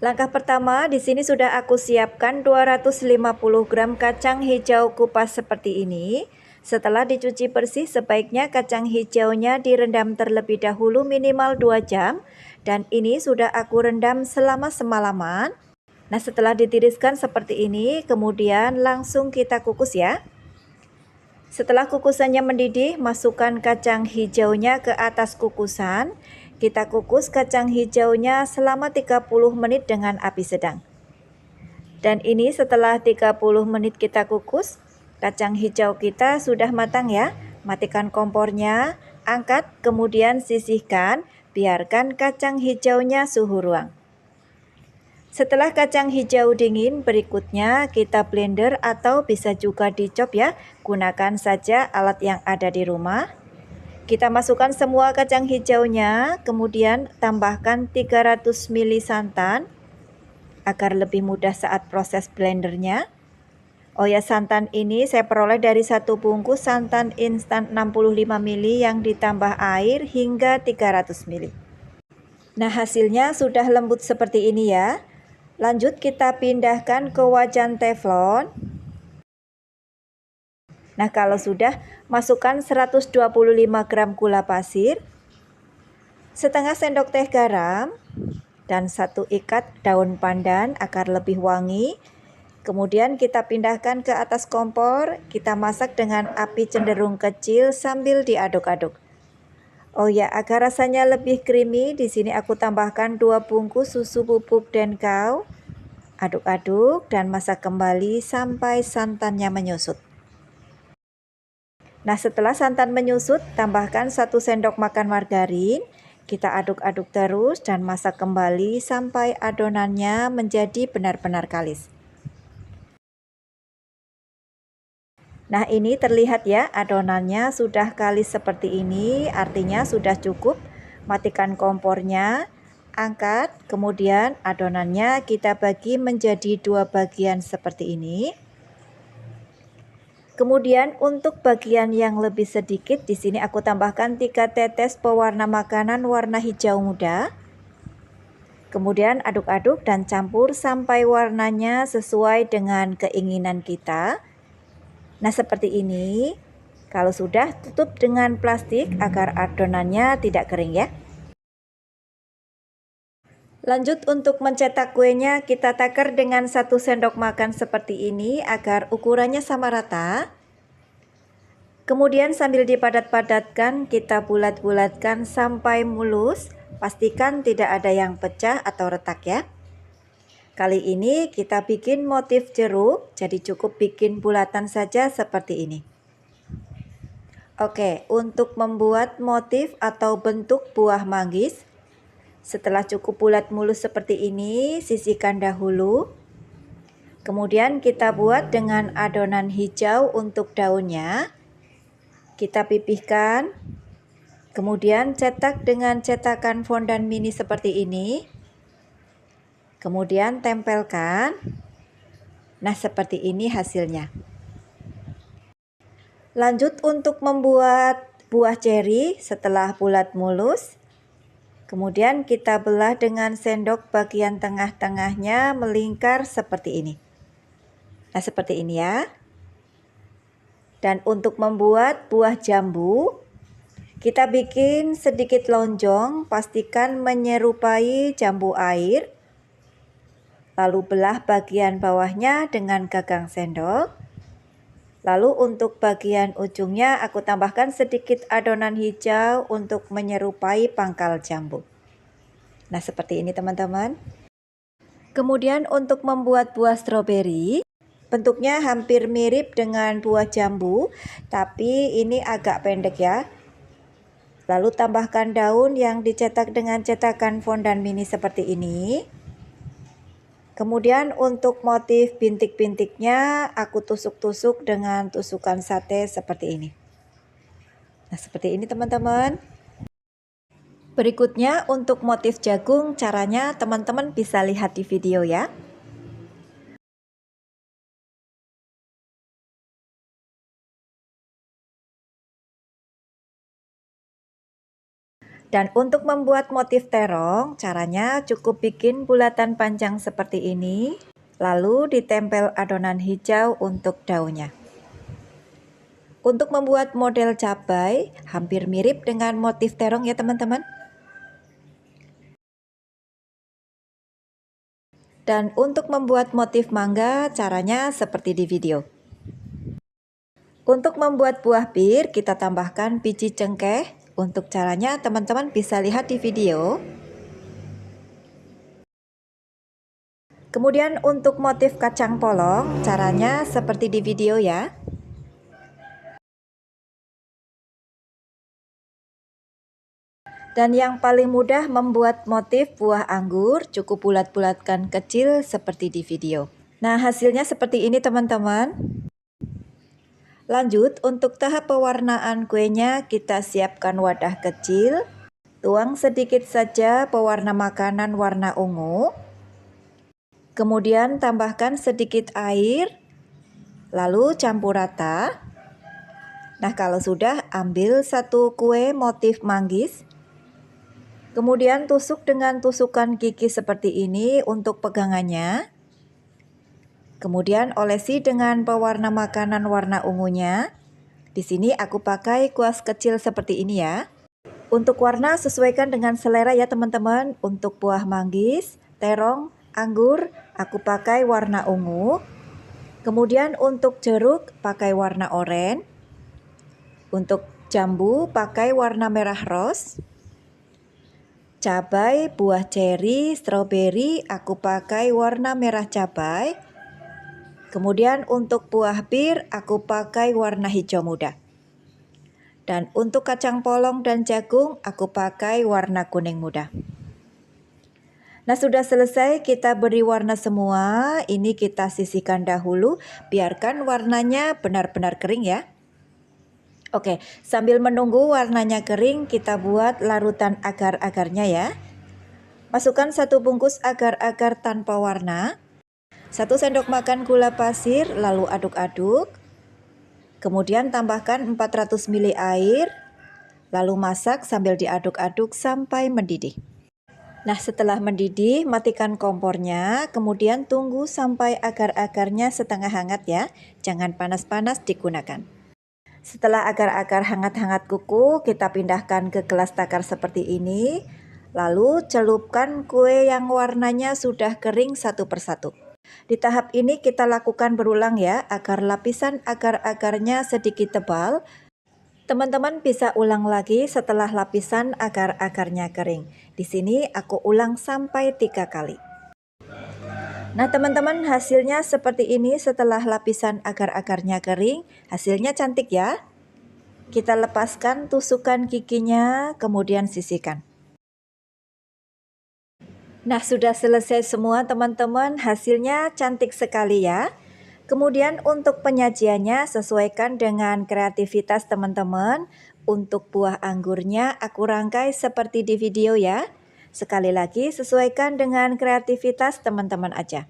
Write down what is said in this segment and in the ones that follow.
Langkah pertama, di sini sudah aku siapkan 250 gram kacang hijau kupas seperti ini. Setelah dicuci bersih, sebaiknya kacang hijaunya direndam terlebih dahulu minimal 2 jam. Dan ini sudah aku rendam selama semalaman. Nah, setelah ditiriskan seperti ini, kemudian langsung kita kukus ya. Setelah kukusannya mendidih, masukkan kacang hijaunya ke atas kukusan. Kita kukus kacang hijaunya selama 30 menit dengan api sedang. Dan ini setelah 30 menit kita kukus, kacang hijau kita sudah matang ya. Matikan kompornya, angkat, kemudian sisihkan, biarkan kacang hijaunya suhu ruang. Setelah kacang hijau dingin, berikutnya kita blender atau bisa juga dicop ya. Gunakan saja alat yang ada di rumah. Kita masukkan semua kacang hijaunya, kemudian tambahkan 300 ml santan agar lebih mudah saat proses blendernya. Oh ya, santan ini saya peroleh dari satu bungkus santan instan 65 ml yang ditambah air hingga 300 ml. Nah, hasilnya sudah lembut seperti ini ya. Lanjut kita pindahkan ke wajan teflon. Nah, kalau sudah, masukkan 125 gram gula pasir, setengah sendok teh garam, dan 1 ikat daun pandan agar lebih wangi. Kemudian kita pindahkan ke atas kompor, kita masak dengan api cenderung kecil sambil diaduk-aduk. Oh ya, agar rasanya lebih creamy, di sini aku tambahkan 2 bungkus susu bubuk Denkau. Aduk-aduk dan masak kembali sampai santannya menyusut. Nah, setelah santan menyusut, tambahkan 1 sendok makan margarin. Kita aduk-aduk terus dan masak kembali sampai adonannya menjadi benar-benar kalis. Nah, ini terlihat ya, adonannya sudah kalis seperti ini, artinya sudah cukup. Matikan kompornya, angkat, kemudian adonannya kita bagi menjadi 2 bagian seperti ini. Kemudian untuk bagian yang lebih sedikit, di sini aku tambahkan 3 tetes pewarna makanan warna hijau muda. Kemudian aduk-aduk dan campur sampai warnanya sesuai dengan keinginan kita. Nah, seperti ini. Kalau sudah, tutup dengan plastik agar adonannya tidak kering ya. Lanjut untuk mencetak kuenya, kita takar dengan 1 sendok makan seperti ini agar ukurannya sama rata. Kemudian sambil dipadat-padatkan, kita bulat-bulatkan sampai mulus. Pastikan tidak ada yang pecah atau retak ya. Kali ini kita bikin motif jeruk, jadi cukup bikin bulatan saja seperti ini. Oke, untuk membuat motif atau bentuk buah manggis, setelah cukup bulat mulus seperti ini, sisihkan dahulu. Kemudian kita buat dengan adonan hijau untuk daunnya. Kita pipihkan. Kemudian cetak dengan cetakan fondan mini seperti ini. Kemudian tempelkan. Nah, seperti ini hasilnya. Lanjut untuk membuat buah ceri setelah bulat mulus. Kemudian kita belah dengan sendok bagian tengah-tengahnya melingkar seperti ini. Nah, seperti ini ya. Dan untuk membuat buah jambu, kita bikin sedikit lonjong, pastikan menyerupai jambu air. Lalu belah bagian bawahnya dengan gagang sendok. Lalu untuk bagian ujungnya aku tambahkan sedikit adonan hijau untuk menyerupai pangkal jambu. Nah, seperti ini teman-teman. Kemudian untuk membuat buah stroberi, bentuknya hampir mirip dengan buah jambu, tapi ini agak pendek ya. Lalu tambahkan daun yang dicetak dengan cetakan fondan mini seperti ini. Kemudian untuk motif bintik-bintiknya aku tusuk-tusuk dengan tusukan sate seperti ini. Nah, seperti ini teman-teman. Berikutnya untuk motif jagung, caranya teman-teman bisa lihat di video ya. Dan untuk membuat motif terong, caranya cukup bikin bulatan panjang seperti ini, lalu ditempel adonan hijau untuk daunnya. Untuk membuat model cabai, hampir mirip dengan motif terong ya teman-teman. Dan untuk membuat motif mangga, caranya seperti di video. Untuk membuat buah pir, kita tambahkan biji cengkeh. Untuk caranya teman-teman bisa lihat di video. Kemudian untuk motif kacang polong, caranya seperti di video ya. Dan yang paling mudah membuat motif buah anggur, cukup bulat-bulatkan kecil seperti di video. Nah, hasilnya seperti ini teman-teman. Lanjut, untuk tahap pewarnaan kuenya, kita siapkan wadah kecil. Tuang sedikit saja pewarna makanan warna ungu. Kemudian tambahkan sedikit air, lalu campur rata. Nah, kalau sudah, ambil satu kue motif manggis. Kemudian tusuk dengan tusukan gigi seperti ini untuk pegangannya. Kemudian olesi dengan pewarna makanan warna ungunya. Di sini aku pakai kuas kecil seperti ini ya. Untuk warna sesuaikan dengan selera ya teman-teman. Untuk buah manggis, terong, anggur, aku pakai warna ungu. Kemudian untuk jeruk pakai warna oranye. Untuk jambu pakai warna merah rose. Cabai, buah ceri, stroberi aku pakai warna merah cabai. Kemudian untuk buah pir aku pakai warna hijau muda. Dan untuk kacang polong dan jagung aku pakai warna kuning muda. Nah, sudah selesai kita beri warna semua. Ini kita sisihkan dahulu, biarkan warnanya benar-benar kering ya. Oke, sambil menunggu warnanya kering, kita buat larutan agar-agarnya ya. Masukkan 1 bungkus agar-agar tanpa warna, 1 sendok makan gula pasir, lalu aduk-aduk. Kemudian tambahkan 400 ml air, lalu masak sambil diaduk-aduk sampai mendidih. Nah, setelah mendidih, matikan kompornya, kemudian tunggu sampai agar-agarnya setengah hangat ya. Jangan panas-panas digunakan. Setelah agar-agar hangat-hangat kuku, kita pindahkan ke gelas takar seperti ini. Lalu celupkan kue yang warnanya sudah kering satu persatu. Di tahap ini kita lakukan berulang ya, agar lapisan agar-agarnya sedikit tebal. Teman-teman bisa ulang lagi setelah lapisan agar-agarnya kering. Di sini aku ulang sampai 3 kali. Nah teman-teman, hasilnya seperti ini setelah lapisan agar-agarnya kering. Hasilnya cantik ya. Kita lepaskan tusukan giginya, kemudian sisihkan. Nah, sudah selesai semua teman-teman, hasilnya cantik sekali ya. Kemudian untuk penyajiannya sesuaikan dengan kreativitas teman-teman. Untuk buah anggurnya aku rangkai seperti di video ya. Sekali lagi sesuaikan dengan kreativitas teman-teman aja.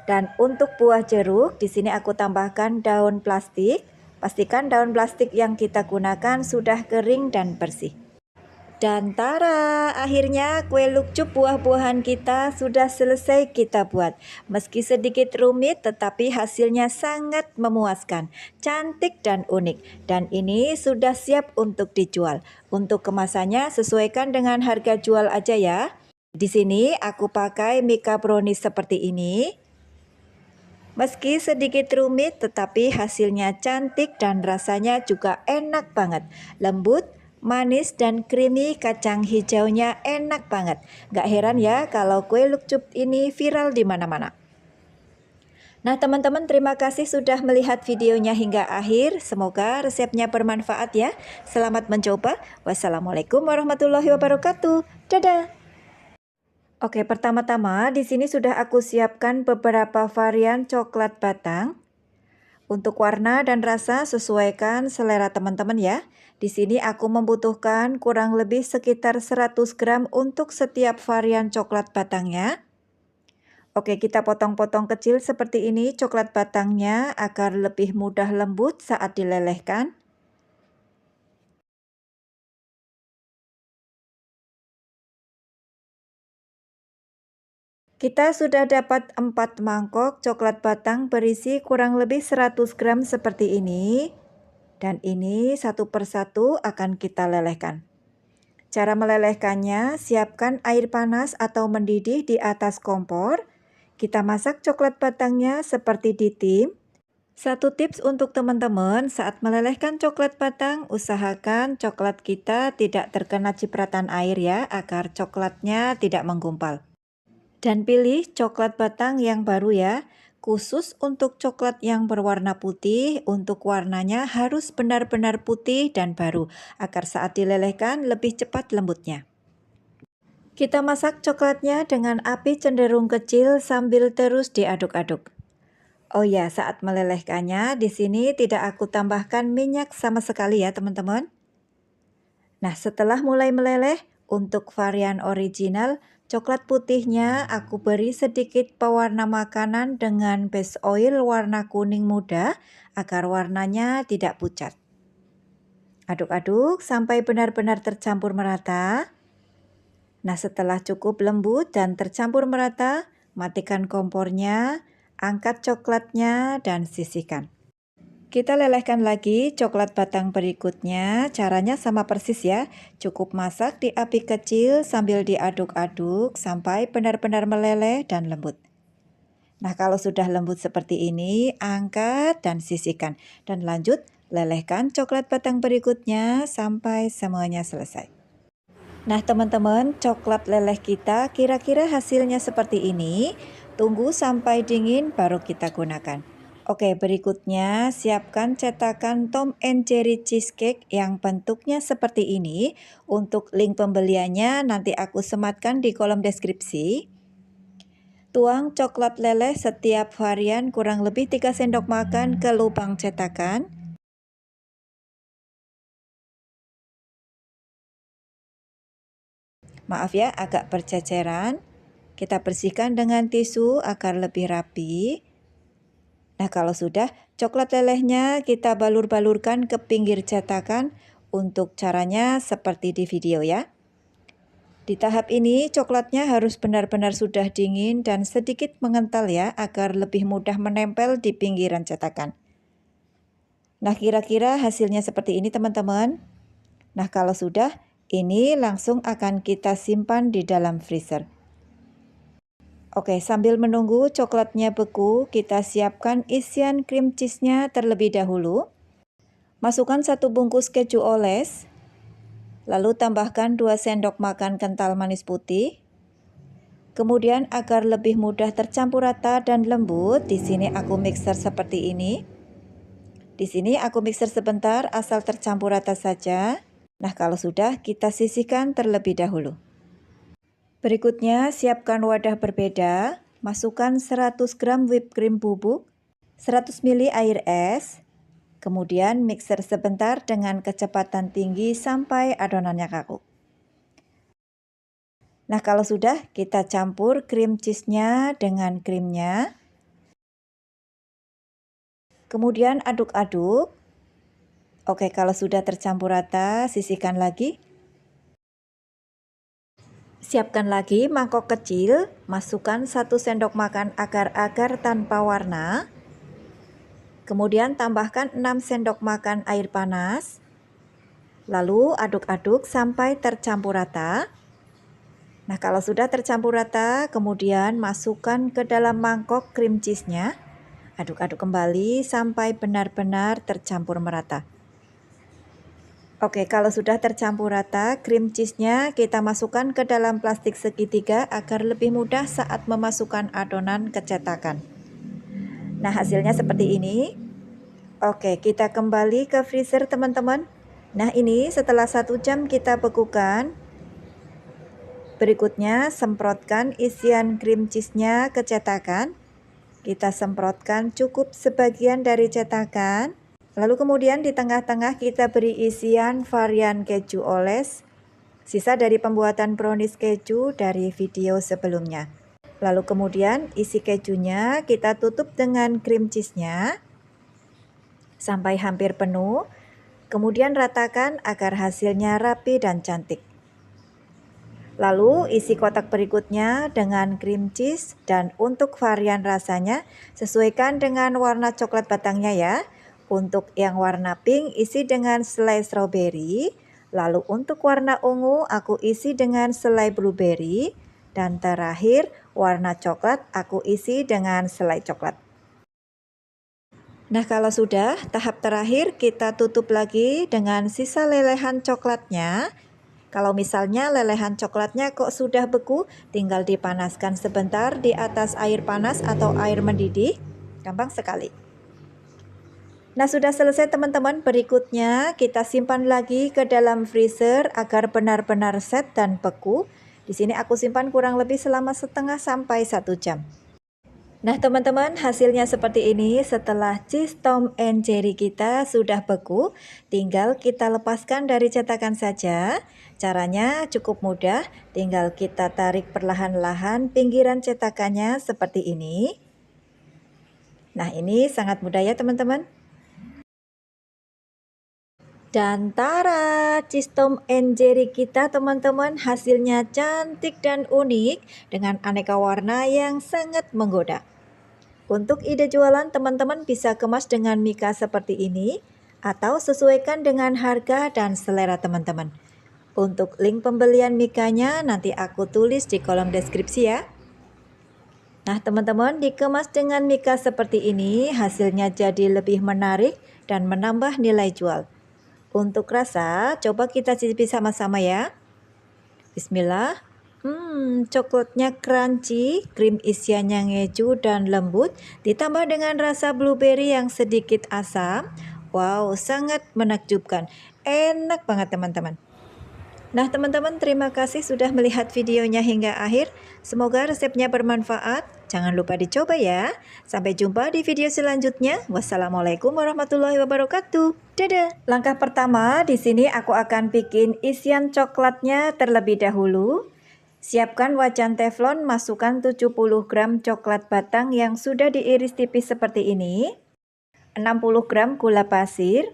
Dan untuk buah jeruk, di sini aku tambahkan daun plastik. Pastikan daun plastik yang kita gunakan sudah kering dan bersih. Dan tara, akhirnya kue lukcup buah-buahan kita sudah selesai kita buat. Meski sedikit rumit, tetapi hasilnya sangat memuaskan, cantik dan unik. Dan ini sudah siap untuk dijual. Untuk kemasannya sesuaikan dengan harga jual aja ya. Di sini aku pakai Mika brownies seperti ini. Meski sedikit rumit, tetapi hasilnya cantik dan rasanya juga enak banget. Lembut, manis dan creamy, kacang hijaunya enak banget. Gak heran ya kalau kue lukcup ini viral di mana-mana. Nah teman-teman, terima kasih sudah melihat videonya hingga akhir. Semoga resepnya bermanfaat ya. Selamat mencoba. Wassalamualaikum warahmatullahi wabarakatuh. Dadah. Oke, pertama-tama di sini sudah aku siapkan beberapa varian coklat batang. Untuk warna dan rasa sesuaikan selera teman-teman ya. Di sini aku membutuhkan kurang lebih sekitar 100 gram untuk setiap varian coklat batangnya. Oke, kita potong-potong kecil seperti ini coklat batangnya agar lebih mudah lembut saat dilelehkan. Kita sudah dapat 4 mangkok coklat batang berisi kurang lebih 100 gram seperti ini. Dan ini satu persatu akan kita lelehkan. Cara melelehkannya, siapkan air panas atau mendidih di atas kompor. Kita masak coklat batangnya seperti di tim. Satu tips untuk teman-teman, saat melelehkan coklat batang, usahakan coklat kita tidak terkena cipratan air ya, agar coklatnya tidak menggumpal. Dan pilih coklat batang yang baru ya. Khusus untuk coklat yang berwarna putih, untuk warnanya harus benar-benar putih dan baru, agar saat dilelehkan lebih cepat lembutnya. Kita masak coklatnya dengan api cenderung kecil sambil terus diaduk-aduk. Oh ya, saat melelehkannya, di sini tidak aku tambahkan minyak sama sekali ya teman-teman. Nah, setelah mulai meleleh, untuk varian original, coklat putihnya aku beri sedikit pewarna makanan dengan base oil warna kuning muda agar warnanya tidak pucat. Aduk-aduk sampai benar-benar tercampur merata. Nah, setelah cukup lembut dan tercampur merata, matikan kompornya, angkat coklatnya dan sisihkan. Kita lelehkan lagi coklat batang berikutnya, caranya sama persis ya. Cukup masak di api kecil sambil diaduk-aduk sampai benar-benar meleleh dan lembut. Nah, kalau sudah lembut seperti ini, angkat dan sisihkan. Dan lanjut, lelehkan coklat batang berikutnya sampai semuanya selesai. Nah, teman-teman, coklat leleh kita kira-kira hasilnya seperti ini. Tunggu sampai dingin baru kita gunakan. Oke, berikutnya siapkan cetakan Tom and Jerry cheesecake yang bentuknya seperti ini. Untuk link pembeliannya nanti aku sematkan di kolom deskripsi. Tuang coklat leleh setiap varian kurang lebih 3 sendok makan ke lubang cetakan. Maaf ya, agak berceceran. Kita bersihkan dengan tisu agar lebih rapi. Nah, kalau sudah, coklat lelehnya kita balur-balurkan ke pinggir cetakan. Untuk caranya seperti di video ya. Di tahap ini, coklatnya harus benar-benar sudah dingin dan sedikit mengental ya, agar lebih mudah menempel di pinggiran cetakan. Nah, kira-kira hasilnya seperti ini teman-teman. Nah, kalau sudah, ini langsung akan kita simpan di dalam freezer. Oke, sambil menunggu coklatnya beku, kita siapkan isian cream cheese-nya terlebih dahulu. Masukkan 1 bungkus keju oles, lalu tambahkan 2 sendok makan kental manis putih. Kemudian agar lebih mudah tercampur rata dan lembut, di sini aku mixer seperti ini. Di sini aku mixer sebentar asal tercampur rata saja. Nah, kalau sudah, kita sisihkan terlebih dahulu. Berikutnya, siapkan wadah berbeda, masukkan 100 gram whipped cream bubuk, 100 ml air es, kemudian mixer sebentar dengan kecepatan tinggi sampai adonannya kaku. Nah, kalau sudah, kita campur cream cheese-nya dengan krimnya. Kemudian aduk-aduk. Oke, kalau sudah tercampur rata, sisihkan lagi. Siapkan lagi mangkok kecil, masukkan 1 sendok makan agar-agar tanpa warna. Kemudian tambahkan 6 sendok makan air panas. Lalu aduk-aduk sampai tercampur rata. Nah, kalau sudah tercampur rata, kemudian masukkan ke dalam mangkok cream cheese-nya. Aduk-aduk kembali sampai benar-benar tercampur merata. Oke, kalau sudah tercampur rata, cream cheese-nya kita masukkan ke dalam plastik segitiga agar lebih mudah saat memasukkan adonan ke cetakan. Nah, hasilnya seperti ini. Oke, kita kembali ke freezer teman-teman. Nah, ini setelah 1 jam kita bekukan. Berikutnya, semprotkan isian cream cheese-nya ke cetakan. Kita semprotkan cukup sebagian dari cetakan. Lalu kemudian di tengah-tengah kita beri isian varian keju oles, sisa dari pembuatan brownies keju dari video sebelumnya. Lalu kemudian isi kejunya kita tutup dengan cream cheese-nya sampai hampir penuh. Kemudian ratakan agar hasilnya rapi dan cantik. Lalu isi kotak berikutnya dengan cream cheese, dan untuk varian rasanya sesuaikan dengan warna coklat batangnya ya. Untuk yang warna pink isi dengan selai strawberry, lalu untuk warna ungu aku isi dengan selai blueberry, dan terakhir warna coklat aku isi dengan selai coklat. Nah, kalau sudah tahap terakhir, kita tutup lagi dengan sisa lelehan coklatnya. Kalau misalnya lelehan coklatnya kok sudah beku, tinggal dipanaskan sebentar di atas air panas atau air mendidih. Gampang sekali. Nah, sudah selesai teman-teman. Berikutnya kita simpan lagi ke dalam freezer agar benar-benar set dan beku. Di sini aku simpan kurang lebih selama setengah sampai 1 jam. Nah teman-teman, hasilnya seperti ini. Setelah cheese Tom and Jerry kita sudah beku, tinggal kita lepaskan dari cetakan saja. Caranya cukup mudah, tinggal kita tarik perlahan-lahan pinggiran cetakannya seperti ini. Nah ini sangat mudah ya teman-teman. Dan tara, cheese Tom and Jerry kita teman-teman, hasilnya cantik dan unik dengan aneka warna yang sangat menggoda. Untuk ide jualan, teman-teman bisa kemas dengan mika seperti ini atau sesuaikan dengan harga dan selera teman-teman. Untuk link pembelian mikanya nanti aku tulis di kolom deskripsi ya. Nah teman-teman, dikemas dengan mika seperti ini hasilnya jadi lebih menarik dan menambah nilai jual. Untuk rasa, coba kita cicipi sama-sama ya. Bismillah. Coklatnya crunchy, krim isiannya ngeju dan lembut, ditambah dengan rasa blueberry yang sedikit asam. Wow, sangat menakjubkan. Enak banget teman-teman. Nah teman-teman, terima kasih sudah melihat videonya hingga akhir. Semoga resepnya bermanfaat. Jangan lupa dicoba ya. Sampai jumpa di video selanjutnya. Wassalamualaikum warahmatullahi wabarakatuh. Dadah. Langkah pertama, di sini aku akan bikin isian coklatnya terlebih dahulu. Siapkan wajan teflon, masukkan 70 gram coklat batang yang sudah diiris tipis seperti ini, 60 gram gula pasir,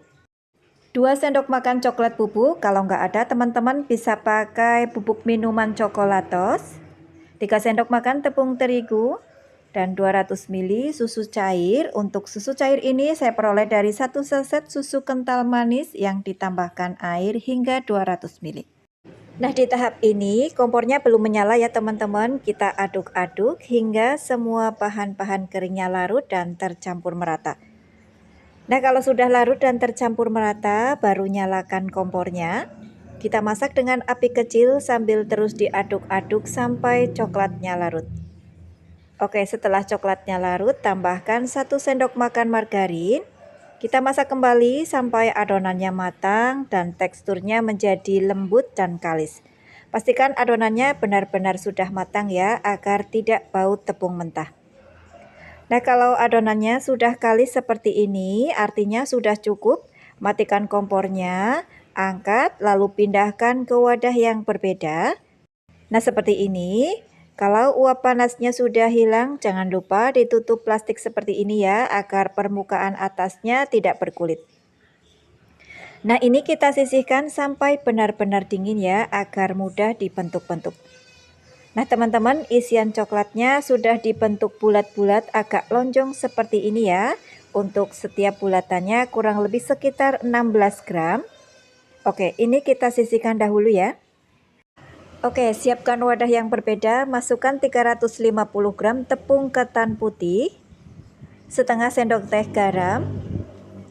2 sendok makan coklat bubuk. Kalau nggak ada teman-teman bisa pakai bubuk minuman coklatos, 3 sendok makan tepung terigu, dan 200 ml susu cair. Untuk susu cair ini saya peroleh dari 1 saset susu kental manis yang ditambahkan air hingga 200 ml. Nah di tahap ini kompornya belum menyala ya teman-teman. Kita aduk-aduk hingga semua bahan-bahan keringnya larut dan tercampur merata. Nah kalau sudah larut dan tercampur merata, baru nyalakan kompornya. Kita masak dengan api kecil sambil terus diaduk-aduk sampai coklatnya larut. Oke, setelah coklatnya larut, tambahkan 1 sendok makan margarin. Kita masak kembali sampai adonannya matang dan teksturnya menjadi lembut dan kalis. Pastikan adonannya benar-benar sudah matang ya, agar tidak bau tepung mentah. Nah kalau adonannya sudah kalis seperti ini, artinya sudah cukup. Matikan kompornya, angkat lalu pindahkan ke wadah yang berbeda. Nah seperti ini. Kalau uap panasnya sudah hilang, jangan lupa ditutup plastik seperti ini ya, agar permukaan atasnya tidak berkulit. Nah ini kita sisihkan sampai benar-benar dingin ya, agar mudah dibentuk-bentuk. Nah teman-teman, isian coklatnya sudah dibentuk bulat-bulat agak lonjong seperti ini ya. Untuk setiap bulatannya kurang lebih sekitar 16 gram. Oke, ini kita sisihkan dahulu ya. Oke, siapkan wadah yang berbeda, masukkan 350 gram tepung ketan putih, setengah sendok teh garam,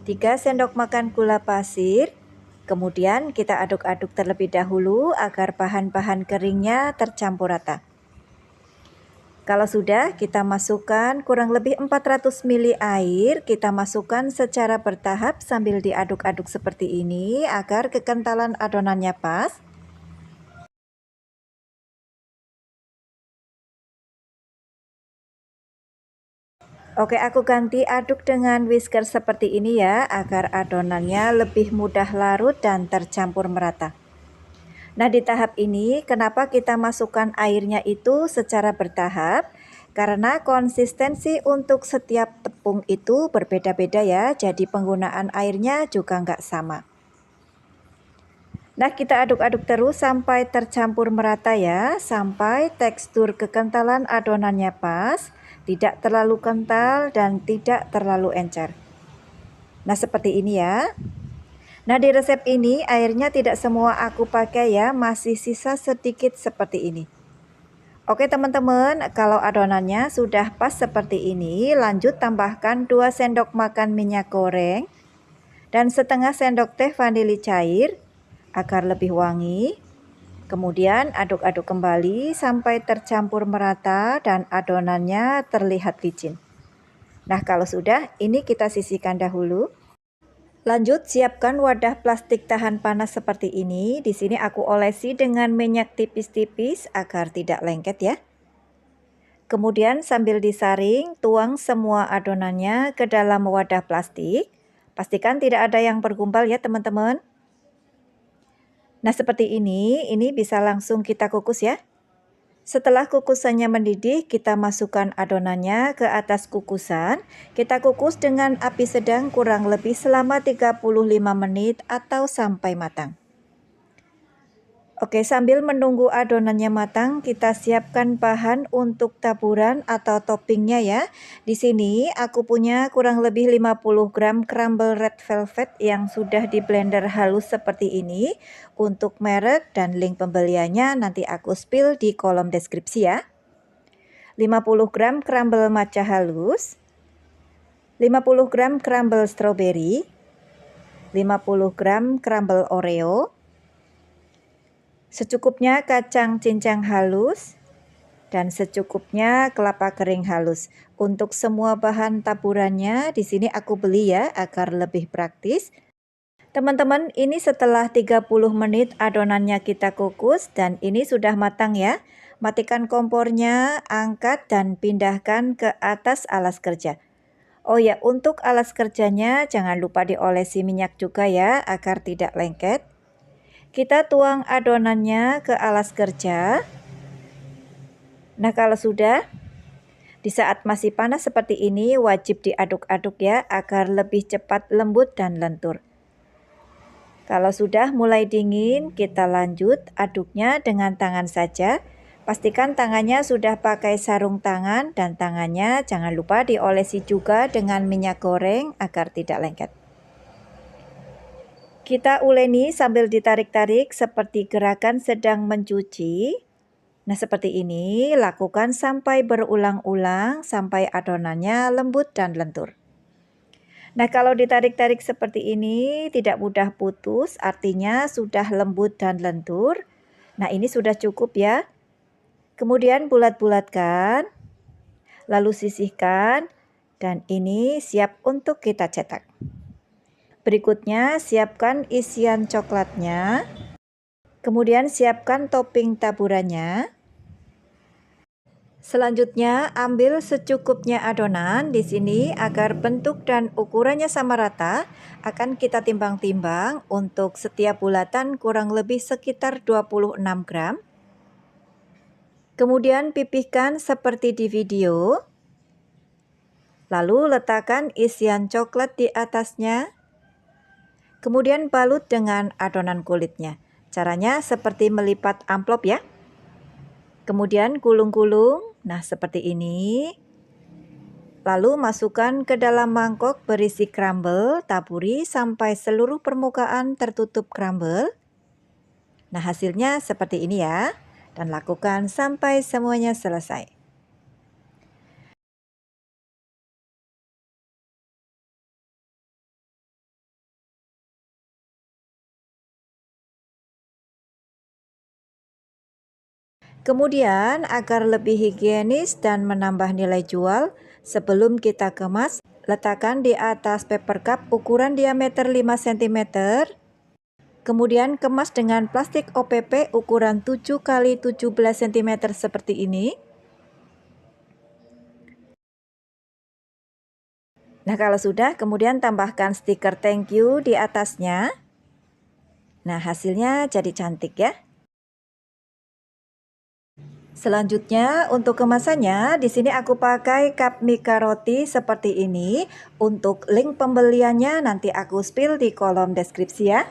3 sendok makan gula pasir, kemudian kita aduk-aduk terlebih dahulu agar bahan-bahan keringnya tercampur rata. Kalau sudah, kita masukkan kurang lebih 400 ml air, kita masukkan secara bertahap sambil diaduk-aduk seperti ini agar kekentalan adonannya pas. Oke, aku ganti aduk dengan whisker seperti ini ya, agar adonannya lebih mudah larut dan tercampur merata. Nah di tahap ini kenapa kita masukkan airnya itu secara bertahap? Karena konsistensi untuk setiap tepung itu berbeda-beda ya, jadi penggunaan airnya juga nggak sama. Nah, kita aduk-aduk terus sampai tercampur merata ya, sampai tekstur kekentalan adonannya pas, tidak terlalu kental dan tidak terlalu encer. Nah, seperti ini ya. Nah, di resep ini airnya tidak semua aku pakai ya, masih sisa sedikit seperti ini. Oke teman-teman, kalau adonannya sudah pas seperti ini, lanjut tambahkan 2 sendok makan minyak goreng dan setengah sendok teh vanili cair agar lebih wangi. Kemudian aduk-aduk kembali sampai tercampur merata dan adonannya terlihat licin. Nah, kalau sudah, ini kita sisihkan dahulu. Lanjut, siapkan wadah plastik tahan panas seperti ini. Di sini aku olesi dengan minyak tipis-tipis agar tidak lengket ya. Kemudian sambil disaring, tuang semua adonannya ke dalam wadah plastik. Pastikan tidak ada yang bergumpal ya teman-teman. Nah, seperti ini bisa langsung kita kukus ya. Setelah kukusannya mendidih, kita masukkan adonannya ke atas kukusan. Kita kukus dengan api sedang kurang lebih selama 35 menit atau sampai matang. Oke, sambil menunggu adonannya matang, kita siapkan bahan untuk taburan atau toppingnya ya. Di sini aku punya kurang lebih 50 gram crumble red velvet yang sudah di blender halus seperti ini. Untuk merek dan link pembeliannya nanti aku spill di kolom deskripsi ya. 50 gram crumble matcha halus, 50 gram crumble strawberry, 50 gram crumble oreo, secukupnya kacang cincang halus, dan secukupnya kelapa kering halus. Untuk semua bahan taburannya di sini aku beli ya agar lebih praktis. Teman-teman, ini setelah 30 menit adonannya kita kukus dan ini sudah matang ya. Matikan kompornya, angkat dan pindahkan ke atas alas kerja. Oh ya, untuk alas kerjanya jangan lupa diolesi minyak juga ya agar tidak lengket. Kita tuang adonannya ke alas kerja. Nah, kalau sudah, di saat masih panas seperti ini wajib diaduk-aduk ya agar lebih cepat lembut dan lentur. Kalau sudah mulai dingin, kita lanjut aduknya dengan tangan saja. Pastikan tangannya sudah pakai sarung tangan dan tangannya jangan lupa diolesi juga dengan minyak goreng agar tidak lengket. Kita uleni sambil ditarik-tarik seperti gerakan sedang mencuci. Nah, seperti ini lakukan sampai berulang-ulang sampai adonannya lembut dan lentur. Nah, kalau ditarik-tarik seperti ini tidak mudah putus, artinya sudah lembut dan lentur. Nah, ini sudah cukup ya. Kemudian bulat-bulatkan, lalu sisihkan, dan ini siap untuk kita cetak. Berikutnya, siapkan isian coklatnya. Kemudian siapkan topping taburannya. Selanjutnya, ambil secukupnya adonan di sini agar bentuk dan ukurannya sama rata. Akan kita timbang-timbang untuk setiap bulatan kurang lebih sekitar 26 gram. Kemudian pipihkan seperti di video. Lalu letakkan isian coklat di atasnya. Kemudian balut dengan adonan kulitnya. Caranya seperti melipat amplop ya. Kemudian gulung-gulung, nah seperti ini. Lalu masukkan ke dalam mangkok berisi crumble, taburi sampai seluruh permukaan tertutup crumble. Nah, hasilnya seperti ini ya. Dan lakukan sampai semuanya selesai. Kemudian agar lebih higienis dan menambah nilai jual, sebelum kita kemas, letakkan di atas paper cup ukuran diameter 5 cm. Kemudian kemas dengan plastik OPP ukuran 7 x 17 cm seperti ini. Nah, kalau sudah, kemudian tambahkan stiker thank you di atasnya. Nah, hasilnya jadi cantik ya. Selanjutnya untuk kemasannya di sini aku pakai cup mika roti seperti ini. Untuk link pembeliannya nanti aku spill di kolom deskripsi ya.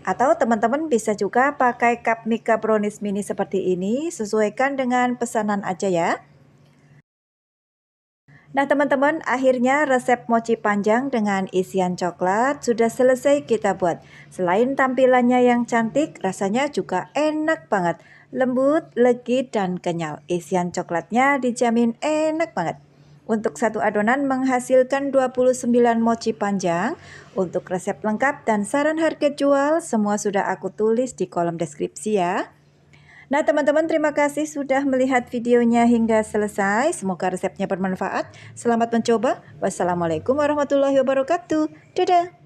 Atau teman-teman bisa juga pakai cup Mika Brownies mini seperti ini, sesuaikan dengan pesanan aja ya. Nah teman-teman, akhirnya resep mochi panjang dengan isian coklat sudah selesai kita buat. Selain tampilannya yang cantik, rasanya juga enak banget. Lembut, legit, dan kenyal. Isian coklatnya dijamin enak banget. Untuk satu adonan menghasilkan 29 mochi panjang. Untuk resep lengkap dan saran harga jual, semua sudah aku tulis di kolom deskripsi ya. Nah teman-teman, terima kasih sudah melihat videonya hingga selesai. Semoga resepnya bermanfaat. Selamat mencoba. Wassalamualaikum warahmatullahi wabarakatuh. Dadah.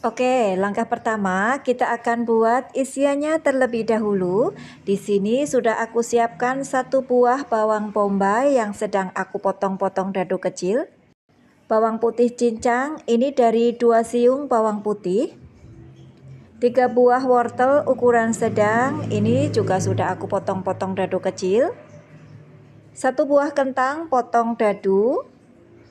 Oke, langkah pertama kita akan buat isiannya terlebih dahulu. Di sini sudah aku siapkan 1 buah bawang bombay yang sedang aku potong-potong dadu kecil. Bawang putih cincang ini dari 2 siung bawang putih. 3 buah wortel ukuran sedang, ini juga sudah aku potong-potong dadu kecil. 1 buah kentang potong dadu.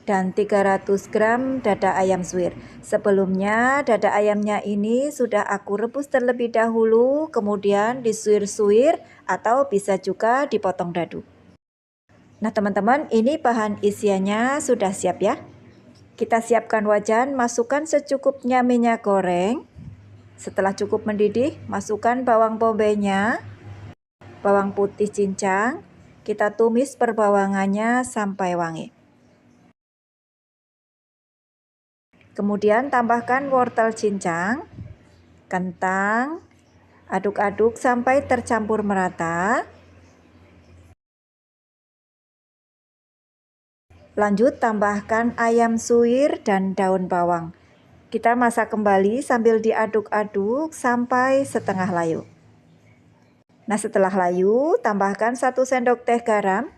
Dan 300 gram dada ayam suwir. Sebelumnya dada ayamnya ini sudah aku rebus terlebih dahulu, kemudian disuir-suir atau bisa juga dipotong dadu. Nah teman-teman, ini bahan isiannya sudah siap ya. Kita siapkan wajan, masukkan secukupnya minyak goreng. Setelah cukup mendidih, masukkan bawang bombaynya, bawang putih cincang, kita tumis perbawangannya sampai wangi. Kemudian tambahkan wortel cincang, kentang, aduk-aduk sampai tercampur merata. Lanjut tambahkan ayam suwir dan daun bawang. Kita masak kembali sambil diaduk-aduk sampai setengah layu. Nah setelah layu, tambahkan 1 sendok teh garam,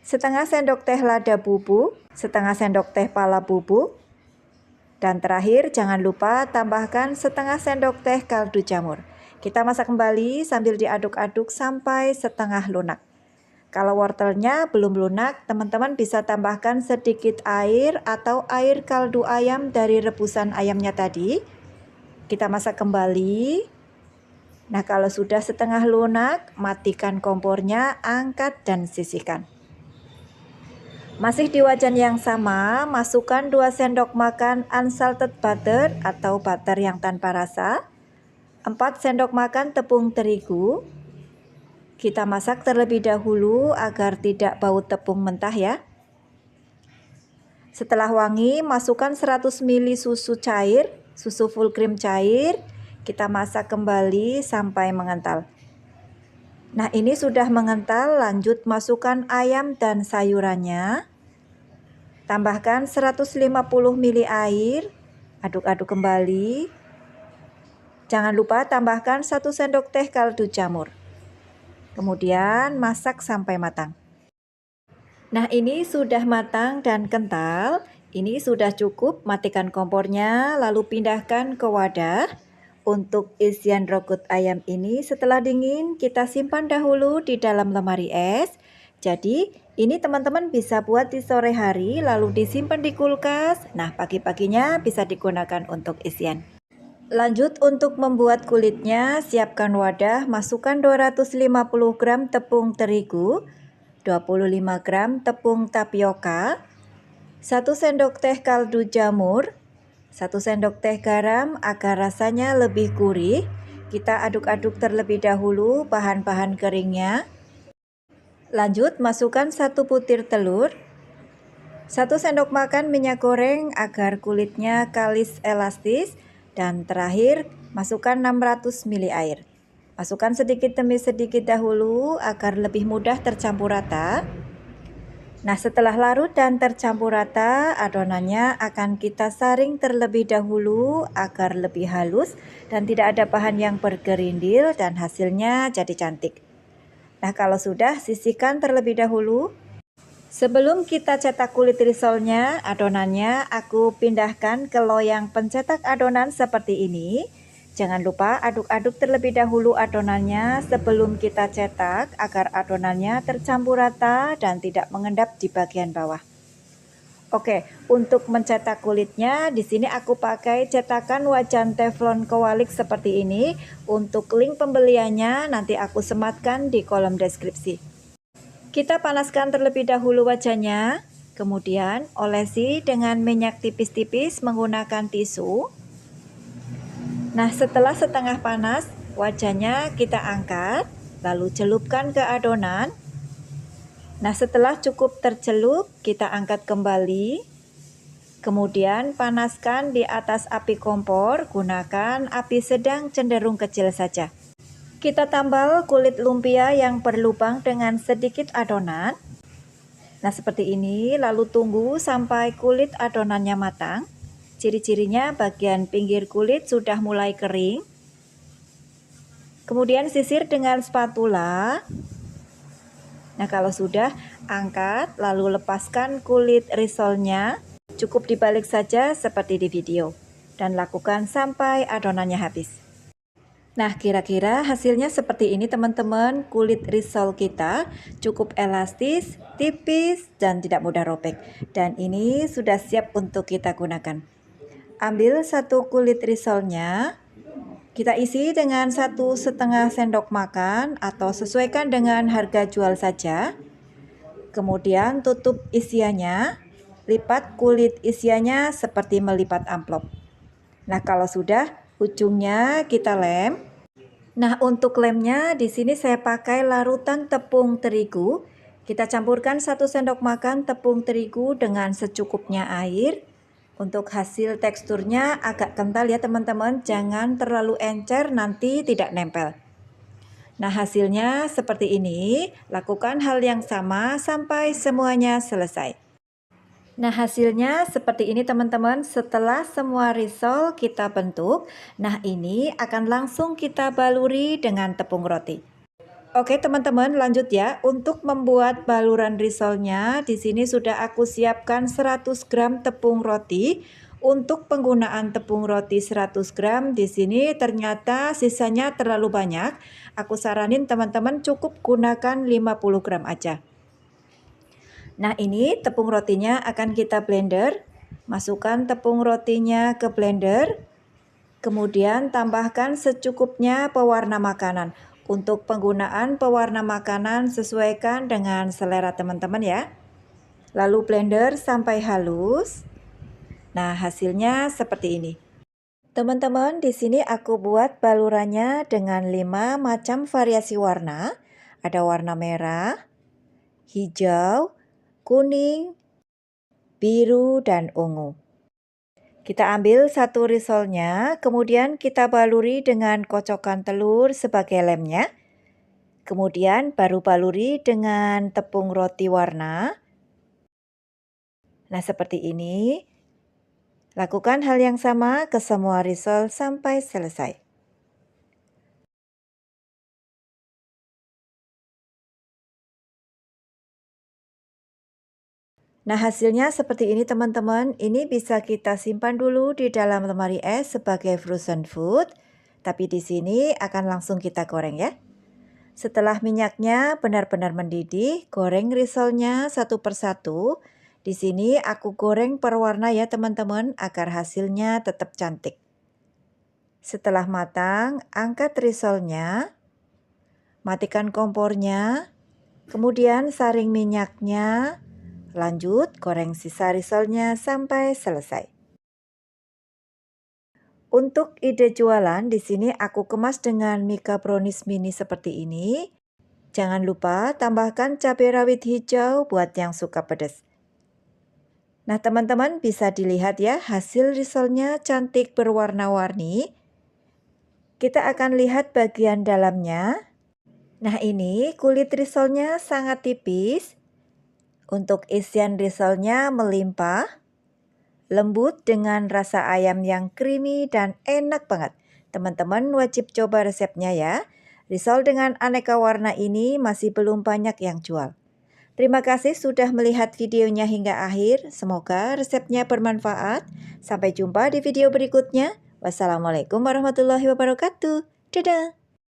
setengah sendok teh lada bubuk, setengah sendok teh pala bubuk, dan terakhir jangan lupa tambahkan setengah sendok teh kaldu jamur. Kita masak kembali sambil diaduk-aduk sampai setengah lunak. Kalau wortelnya belum lunak, teman-teman bisa tambahkan sedikit air atau air kaldu ayam dari rebusan ayamnya tadi. Kita masak kembali. Nah kalau sudah setengah lunak, matikan kompornya, angkat dan sisihkan. Masih di wajan yang sama, masukkan 2 sendok makan unsalted butter atau butter yang tanpa rasa, 4 sendok makan tepung terigu. Kita masak terlebih dahulu agar tidak bau tepung mentah ya. Setelah wangi, masukkan 100 ml susu cair, susu full cream cair. Kita masak kembali sampai mengental. Nah ini sudah mengental, lanjut masukkan ayam dan sayurannya. Tambahkan 150 ml air, aduk-aduk kembali. Jangan lupa tambahkan 1 sendok teh kaldu jamur. Kemudian masak sampai matang. Nah ini sudah matang dan kental. Ini sudah cukup, matikan kompornya lalu pindahkan ke wadah. Untuk isian rogut ayam ini setelah dingin kita simpan dahulu di dalam lemari es. Jadi ini teman-teman bisa buat di sore hari lalu disimpan di kulkas. Nah pagi-paginya bisa digunakan untuk isian. Lanjut untuk membuat kulitnya, siapkan wadah, masukkan 250 gram tepung terigu, 25 gram tepung tapioka, 1 sendok teh kaldu jamur, 1 sendok teh garam agar rasanya lebih gurih. Kita aduk-aduk terlebih dahulu bahan-bahan keringnya. Lanjut masukkan 1 butir telur, 1 sendok makan minyak goreng agar kulitnya kalis elastis. Dan terakhir, masukkan 600 ml air. Masukkan sedikit demi sedikit dahulu agar lebih mudah tercampur rata. Nah, setelah larut dan tercampur rata, adonannya akan kita saring terlebih dahulu agar lebih halus dan tidak ada bahan yang bergerindil dan hasilnya jadi cantik. Nah, kalau sudah, sisihkan terlebih dahulu. Sebelum kita cetak kulit risolnya, adonannya aku pindahkan ke loyang pencetak adonan seperti ini. Jangan lupa aduk-aduk terlebih dahulu adonannya sebelum kita cetak agar adonannya tercampur rata dan tidak mengendap di bagian bawah. Oke, untuk mencetak kulitnya di sini aku pakai cetakan wajan teflon kewalik seperti ini. Untuk link pembeliannya nanti aku sematkan di kolom deskripsi. Kita panaskan terlebih dahulu wajannya, kemudian olesi dengan minyak tipis-tipis menggunakan tisu. Nah, setelah setengah panas, wajannya kita angkat, lalu celupkan ke adonan. Nah, setelah cukup tercelup, kita angkat kembali. Kemudian panaskan di atas api kompor, gunakan api sedang cenderung kecil saja. Kita tambal kulit lumpia yang berlubang dengan sedikit adonan. Nah, seperti ini, lalu tunggu sampai kulit adonannya matang. Ciri-cirinya bagian pinggir kulit sudah mulai kering. Kemudian sisir dengan spatula. Nah, kalau sudah, angkat lalu lepaskan kulit risolnya. Cukup dibalik saja seperti di video dan lakukan sampai adonannya habis. Nah, kira-kira hasilnya seperti ini teman-teman. Kulit risol kita cukup elastis, tipis, dan tidak mudah robek. Dan ini sudah siap untuk kita gunakan. Ambil satu kulit risolnya, kita isi dengan 1,5 sendok makan atau sesuaikan dengan harga jual saja. Kemudian tutup isiannya, lipat kulit isiannya seperti melipat amplop. Nah, kalau sudah, ujungnya kita lem. Nah, untuk lemnya di sini saya pakai larutan tepung terigu. Kita campurkan 1 sendok makan tepung terigu dengan secukupnya air. Untuk hasil teksturnya agak kental ya teman-teman, jangan terlalu encer nanti tidak nempel. Nah, hasilnya seperti ini. Lakukan hal yang sama sampai semuanya selesai. Nah, hasilnya seperti ini teman-teman. Setelah semua risol kita bentuk, nah ini akan langsung kita baluri dengan tepung roti. Oke teman-teman, lanjut ya. Untuk membuat baluran risolnya, di sini sudah aku siapkan 100 gram tepung roti. Untuk penggunaan tepung roti 100 gram di sini ternyata sisanya terlalu banyak. Aku saranin teman-teman cukup gunakan 50 gram aja. Nah, ini tepung rotinya akan kita blender. Masukkan tepung rotinya ke blender. Kemudian tambahkan secukupnya pewarna makanan. Untuk penggunaan pewarna makanan sesuaikan dengan selera teman-teman ya. Lalu blender sampai halus. Nah, hasilnya seperti ini. Teman-teman, di sini aku buat balurannya dengan 5 macam variasi warna. Ada warna merah, hijau, kuning, biru, dan ungu. Kita ambil satu risolnya, kemudian kita baluri dengan kocokan telur sebagai lemnya. Kemudian baru baluri dengan tepung roti warna. Nah, seperti ini. Lakukan hal yang sama ke semua risol sampai selesai. Nah, hasilnya seperti ini teman-teman. Ini bisa kita simpan dulu di dalam lemari es sebagai frozen food. Tapi di sini akan langsung kita goreng ya. Setelah minyaknya benar-benar mendidih, goreng risolnya satu persatu. Di sini aku goreng per warna ya teman-teman agar hasilnya tetap cantik. Setelah matang, angkat risolnya. Matikan kompornya. Kemudian saring minyaknya. Lanjut, goreng sisa risolnya sampai selesai. Untuk ide jualan, di sini aku kemas dengan Mika Brownies mini seperti ini. Jangan lupa tambahkan cabai rawit hijau buat yang suka pedas. Nah, teman-teman bisa dilihat ya, hasil risolnya cantik berwarna-warni. Kita akan lihat bagian dalamnya. Nah, ini kulit risolnya sangat tipis. Untuk isian risolnya melimpah, lembut dengan rasa ayam yang creamy dan enak banget. Teman-teman wajib coba resepnya ya. Risol dengan aneka warna ini masih belum banyak yang jual. Terima kasih sudah melihat videonya hingga akhir. Semoga resepnya bermanfaat. Sampai jumpa di video berikutnya. Wassalamualaikum warahmatullahi wabarakatuh. Dadah!